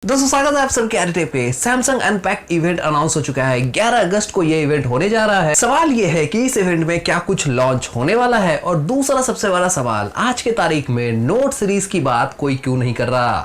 दोस्तों स्वागत है आप सबके आरटे पे। सैमसंग अनपैक्ड इवेंट अनाउंस हो चुका है। 11 अगस्त को ये इवेंट होने जा रहा है। सवाल ये है कि इस इवेंट में क्या कुछ लॉन्च होने वाला है, और दूसरा सबसे बड़ा सवाल, आज के तारीख में नोट सीरीज की बात कोई क्यों नहीं कर रहा।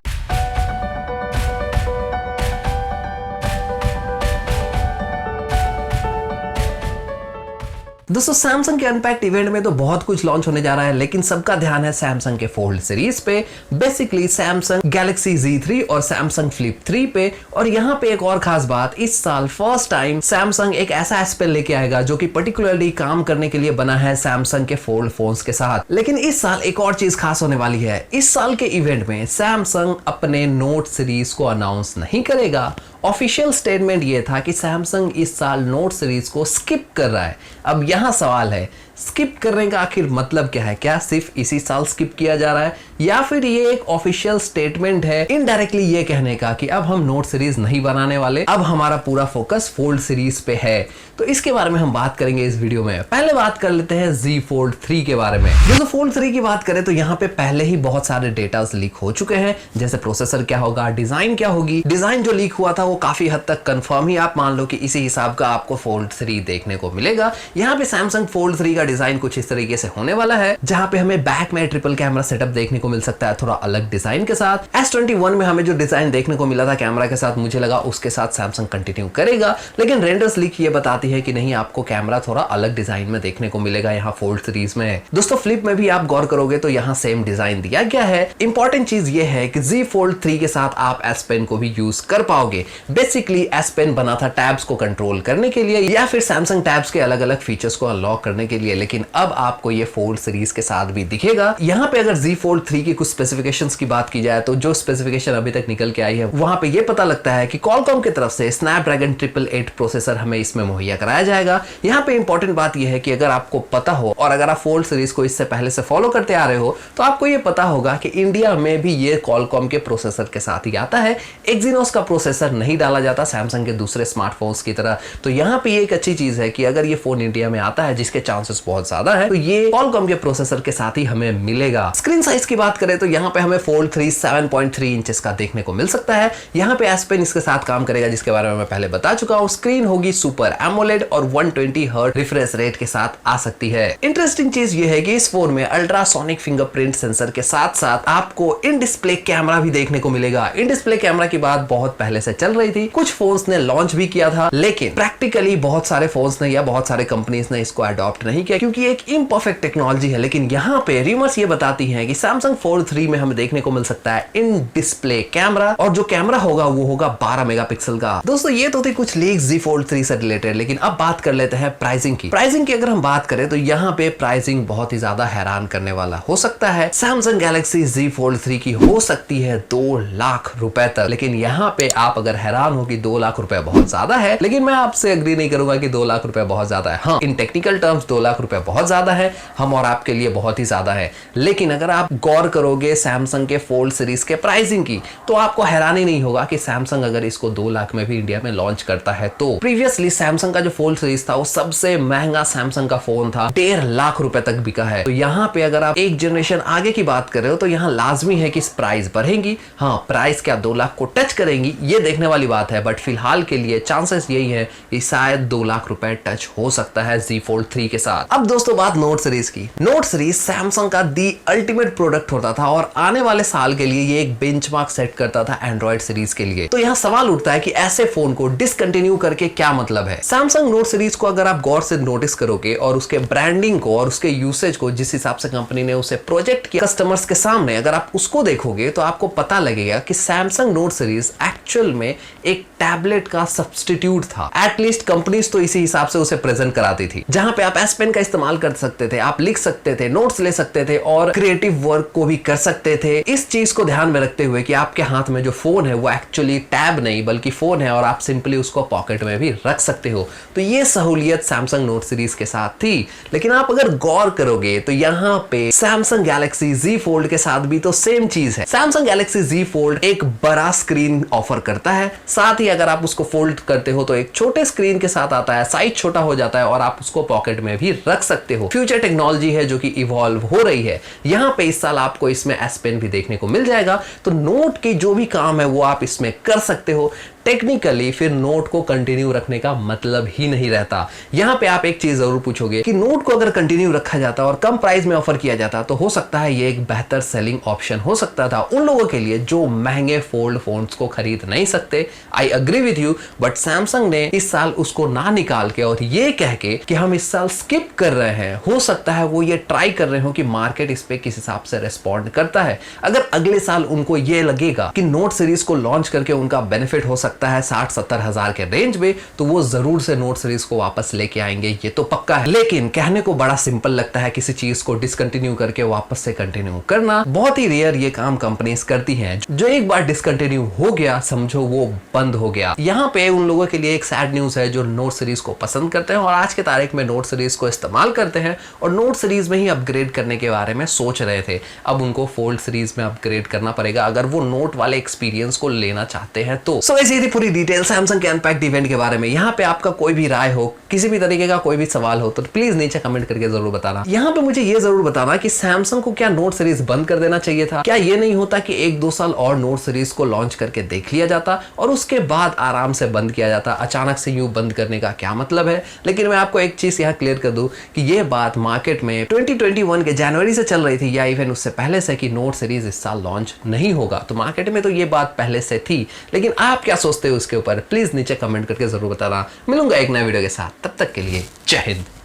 दोस्तों सैमसंग के अनपैक्ड इवेंट में तो बहुत कुछ लॉन्च होने जा रहा है, लेकिन सबका ध्यान है सैमसंग के फोल्ड सीरीज पे, बेसिकली सैमसंग गैलेक्सी Z3 और सैमसंग फ्लिप 3 पे। और यहाँ पे एक और खास बात, इस साल फर्स्ट टाइम सैमसंग एक ऐसा एस पेन लेके आएगा जो कि पर्टिकुलरली काम करने के लिए बना है सैमसंग के फोल्ड फोन्स के साथ। लेकिन इस साल एक और चीज खास होने वाली है। इस साल के इवेंट में सैमसंग अपने नोट सीरीज को अनाउंस नहीं करेगा। ऑफिशियल स्टेटमेंट ये था कि सैमसंग इस साल नोट सीरीज को स्किप कर रहा है। अब यहां सवाल है, स्किप करने का आखिर मतलब क्या है? क्या सिर्फ इसी साल स्किप किया जा रहा है, या फिर ये एक ऑफिशियल स्टेटमेंट है इनडायरेक्टली ये कहने का कि अब हम नोट सीरीज नहीं बनाने वाले, अब हमारा पूरा फोकस फोल्ड सीरीज पे है? तो इसके बारे में हम बात करेंगे इस वीडियो में। पहले बात कर लेते हैं Z Fold 3 के बारे में। दोस्तों फोल्ड 3 की बात करें तो यहाँ पे पहले ही बहुत सारे डेटास लीक हो चुके हैं, जैसे प्रोसेसर क्या होगा, डिजाइन क्या होगी। डिजाइन जो लीक हुआ था वो काफी हद तक कंफर्म ही आप मान लो कि इसी हिसाब का आपको फोल्ड 3 देखने को मिलेगा। यहाँ पे सैमसंग फोल्ड 3 का डिजाइन कुछ इस तरीके से होने वाला है, जहां पे हमें बैक में ट्रिपल कैमरा सेटअप देखने को मिल सकता है, थोड़ा अलग डिजाइन के साथ। S21 में हमें जो डिजाइन देखने को मिला था कैमरा के साथ, मुझे लगा उसके साथ सैमसंग कंटिन्यू करेगा, लेकिन रेंडर्स लीक ये बताती है कि नहीं, आपको कैमरा थोड़ा अलग डिजाइन में देखने को मिलेगा यहाँ फोल्ड सीरीज में। दोस्तों फ्लिप में भी आप गौर करोगे तो यहाँ सेम डिजाइन दिया गया है। इंपॉर्टेंट चीज ये है कि Z Fold 3 के साथ आप S Pen को भी यूज कर पाओगे। बेसिकली S Pen बना था टैब्स को कंट्रोल करने के लिए, या फिर सैमसंग टैब्स के अलग अलग फीचर्स को अनलॉक करने के लिए, लेकिन अब आपको ये फोल्ड सीरीज के साथ भी दिखेगा। यहाँ पे अगर Z Fold 3 की कुछ स्पेसिफिकेशंस की बात की जाए तो जो स्पेसिफिकेशन अभी तक निकल के आई है वहां पे ये पता लगता है कि Qualcomm की तरफ से स्नैपड्रैगन 888 प्रोसेसर हमें इसमें मुहैया कराया जाएगा। यहाँ पे इंपॉर्टेंट बात यह है कि अगर आपको पता हो, और अगर आप फोल्ड सीरीज को इससे पहले से फॉलो करते आ रहे हो, तो आपको ये पता होगा कि इंडिया में भी ये Qualcomm के प्रोसेसर के साथ ही आता है। Exynos का प्रोसेसर नहीं डाला जाता सैमसंग के दूसरे स्मार्टफोन्स की तरह। तो यहाँ पे एक अच्छी चीज है कि अगर ये फोन इंडिया में आता है, जिसके चांसेस बहुत ज्यादा है, तो ये Qualcomm के प्रोसेसर के साथ ही हमें मिलेगा। स्क्रीन साइज की बात करें तो यहाँ पे हमें फोल्ड 3 7.3 इंचेस का देखने को मिल सकता है। यहाँ पे S Pen इसके साथ काम करेगा, जिसके बारे में मैं पहले बता चुका हूँ। स्क्रीन होगी सुपर एमोलेड और 120 हर्ट्ज रिफ्रेश रेट के साथ आ सकती है। इंटरेस्टिंग चीज ये है कि इस फोन में अल्ट्रासोनिक फिंगरप्रिंट सेंसर के साथ साथ आपको इन डिस्प्ले कैमरा भी देखने को मिलेगा। इन डिस्प्ले कैमरा की बात बहुत पहले से चल रही थी, कुछ फोन्स ने लॉन्च भी किया था, लेकिन प्रैक्टिकली बहुत सारे फोन्स ने या बहुत सारे कंपनीज ने इसको अडॉप्ट नहीं किया, क्योंकि एक इम्परफेक्ट टेक्नोलॉजी है। लेकिन यहाँ पे रिमर्स ये बताती हैं कि सैमसंग फोल्ड 3 में हमें देखने को मिल सकता है इन डिस्प्ले कैमरा, और जो कैमरा होगा वो होगा 12 मेगापिक्सल का। दोस्तों ये तो थी कुछ लीक Z Fold 3 से रिलेटेड, लेकिन अब बात कर लेते हैं प्राइसिंग की। प्राइसिंग की अगर हम बात करें तो यहाँ पे प्राइसिंग बहुत ही ज्यादा हैरान करने वाला हो सकता है। सैमसंग गैलेक्सी Z Fold 3 की हो सकती है 2 लाख रुपए तक, लेकिन यहाँ पे आप अगर हैरान हो कि 2 लाख रुपए बहुत ज्यादा है, लेकिन मैं आपसे एग्री नहीं करूंगा कि 2 लाख रुपए बहुत ज्यादा है। हाँ, इन टेक्निकल टर्म्स 2 लाख रुपए बहुत ज्यादा है, हम और आपके लिए बहुत ही ज्यादा है। लेकिन अगर आप गौर करोगे सैमसंग के फोल्ड सीरीज के प्राइसिंग की, तो आपको हैरानी नहीं होगा कि सैमसंग अगर इसको 2 लाख में भी इंडिया में लॉन्च करता है तो। प्रीवियसली सैमसंग का जो फोल्ड सीरीज था वो सबसे महंगा सैमसंग का फोन था, 1.5 लाख रुपए तक बिका है। तो यहाँ पे अगर आप एक जनरेशन आगे की बात कर रहे हो तो यहाँ लाजमी है कि प्राइस बढ़ेंगी। हाँ, प्राइस क्या 2 लाख को टच करेंगी ये देखने वाली बात है, बट फिलहाल के लिए चांसेस यही है कि शायद 2 लाख रुपए टच हो सकता है Z Fold 3 के साथ। अब दोस्तों बात नोट सीरीज की। नोट सीरीज सैमसंग का दी अल्टीमेट प्रोडक्ट होता था, और आने वाले साल के लिए ये एक बेंचमार्क सेट करता था एंड्रॉइड सीरीज के लिए। तो यहाँ सवाल उठता है कि ऐसे फोन को डिसकंटिन्यू करके क्या मतलब है। सैमसंग नोट सीरीज को अगर आप गौर से नोटिस करोगे और उसके ब्रांडिंग को और उसके यूसेज को, जिस हिसाब से कंपनी ने उसे प्रोजेक्ट किया कस्टमर्स के सामने, अगर आप उसको देखोगे तो आपको पता लगेगा कि सैमसंग नोट सीरीज एक्चुअल में एक टैबलेट का सब्स्टिट्यूट था। एटलीस्ट कंपनीज तो इसी हिसाब से उसे प्रेजेंट कराती थी, जहां पे आप S Pen का इस्तेमाल कर सकते थे, आप लिख सकते थे, नोट्स ले सकते थे और क्रिएटिव वर्क को भी कर सकते थे। इस चीज को ध्यान में रखते हुए कि आपके हाथ में जो फोन है वो एक्चुअली टैब नहीं बल्कि फोन है, और आप सिंपली उसको पॉकेट में भी रख सकते हो। तो ये सहूलियत सैमसंग नोट सीरीज के साथ थी। लेकिन आप अगर गौर करोगे तो यहाँ पे सैमसंग गैलेक्सी Z Fold के साथ भी तो सेम चीज है। सैमसंग गैलेक्सी Z Fold एक बड़ा स्क्रीन ऑफर करता है, साथ ही अगर आप उसको फोल्ड करते हो तो एक छोटे स्क्रीन के साथ आता है, साइज छोटा हो जाता है और आप उसको पॉकेट में भी रख सकते हो। फ्यूचर टेक्नोलॉजी है जो कि इवॉल्व हो रही है। यहाँ पे इस साल आपको इसमें S Pen भी देखने को मिल जाएगा, तो नोट की जो भी काम है वो आप इसमें कर सकते हो। टेक्निकली फिर नोट को कंटिन्यू रखने का मतलब ही नहीं रहता। यहाँ पे आप एक चीज जरूर पूछोगे कि नोट को अगर कंटिन्यू रखा जाता और कम प्राइस में ऑफर किया जाता तो हो सकता है ये एक बेहतर सेलिंग ऑप्शन हो सकता था उन लोगों के लिए जो महंगे फोल्ड फोन्स को खरीद नहीं सकते। I agree with you, but Samsung ने इस साल उसको ना निकाल के और ये कह के कि हम इस साल स्किप कर रहे हैं, हो सकता है वो ये ट्राई कर रहे हो कि मार्केट इस पे किस हिसाब से रिस्पॉन्ड करता है। अगर अगले साल उनको ये लगेगा कि नोट सीरीज को लॉन्च करके उनका बेनिफिट हो सकता है 60-70 हजार के रेंज में, तो वो जरूर से नोट सीरीज को वापस लेके आएंगे, ये तो पक्का है। लेकिन कहने को बड़ा सिंपल लगता है, किसी चीज को डिसकंटिन्यू करके वापस से कंटिन्यू करना बहुत ही रेयर ये काम कंपनीज करती हैं। जो एक बार डिसकंटिन्यू हो गया समझो वो बंद हो गया। यहाँ पे उन लोगों के लिए एक सैड न्यूज है जो नोट सीरीज को पसंद करते हैं और आज के तारीख में नोट सीरीज को इस्तेमाल करते हैं और नोट सीरीज में ही अपग्रेड करने के बारे में सोच रहे थे। अब उनको फोल्ड सीरीज में अपग्रेड करना पड़ेगा अगर वो नोट वाले एक्सपीरियंस को लेना चाहते हैं तो। सो ऐसी थी पूरी डिटेल सैमसंग के अनपैक्ड इवेंट के बारे में। यहाँ पे आपका कोई भी राय हो, किसी भी तरीके का कोई भी सवाल हो तो प्लीज नीचे कमेंट करके जरूर बताना। यहाँ पे मुझे ये जरूर बताना कि सैमसंग को क्या नोट सीरीज बंद कर देना चाहिए था? क्या ये नहीं होता कि 1-2 साल और नोट सीरीज को लॉन्च करके देख लिया जाता और उसके बाद आराम से बंद किया जाता? अचानक से यूं बंद करने का क्या मतलब है? लेकिन मैं आपको एक चीज यहाँ क्लियर कर दूं कि ये बात मार्केट में 2021 के जनवरी से चल रही थी या इवन उससे पहले से कि नोट सीरीज इस साल लॉन्च नहीं होगा। तो मार्केट में तो ये बात पहले से थी, लेकिन आप क्या सोचते हो उसके ऊपर प्लीज नीचे कमेंट करके जरूर बताना। मिलूंगा एक नए वीडियो के साथ, तब तक के लिए जय हिंद।